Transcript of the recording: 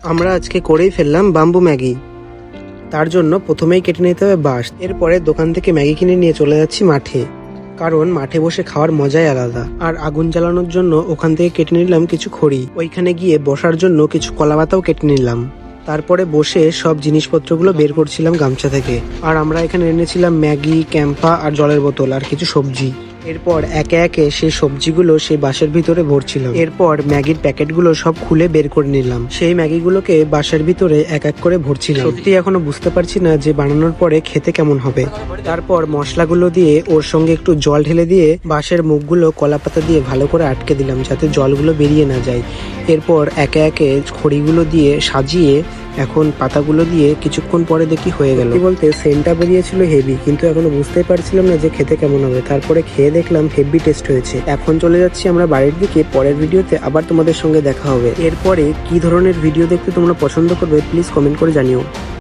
আমরা আজকে করেই ফেললাম বাম্বু ম্যাগি। তার জন্য প্রথমেই কেটে নিতে হবে বাঁশ। এরপরে দোকান থেকে ম্যাগি কিনে নিয়ে চলে যাচ্ছি মাঠে, কারণ মাঠে বসে খাওয়ার মজাই আলাদা। আর আগুন জ্বালানোর জন্য ওখান থেকে কেটে নিলাম কিছু খড়ি। ওইখানে গিয়ে বসার জন্য কিছু কলাপাতাও কেটে নিলাম। তারপরে বসে সব জিনিসপত্রগুলো বের করছিলাম গামছা থেকে। আর আমরা এখানে এনেছিলাম ম্যাগি, ক্যাম্পা আর জলের বোতল আর কিছু সবজি। এরপর একে একে সেই সবজিগুলো সেই বাসের ভিতরে ভরছিলাম। এরপর ম্যাগির প্যাকেটগুলো সব খুলে বের করে নিলাম। সেই ম্যাগিগুলোকে বাসের ভিতরে এক এক করে ভরছিলাম। সত্যি এখনো বুঝতে পারছি না যে বানানোর পরে খেতে কেমন হবে। তারপর মশলাগুলো দিয়ে ওর সঙ্গে একটু জল ঢেলে দিয়ে বাঁশের মুখগুলো কলাপাতা দিয়ে ভালো করে আটকে দিলাম, যাতে জলগুলো বেরিয়ে না যায়। এরপর একে একে খড়িগুলো দিয়ে সাজিয়ে এখন পাতাগুলো দিয়ে কিছুক্ষণ পরে দেখি হয়ে গেল। বলতে সেন্টটা বেরিয়েছিল হেভি, কিন্তু এখনো বুঝতেই পারছিলাম না যে খেতে কেমন হবে। তারপরে খেয়ে দেখলাম হেভি টেস্ট হয়েছে। এখন চলে যাচ্ছি আমরা বাড়ির দিকে। পরের ভিডিওতে আবার তোমাদের সঙ্গে দেখা হবে। এরপরে কি ধরনের ভিডিও দেখতে তোমরা পছন্দ করবে প্লিজ কমেন্ট করে জানিও।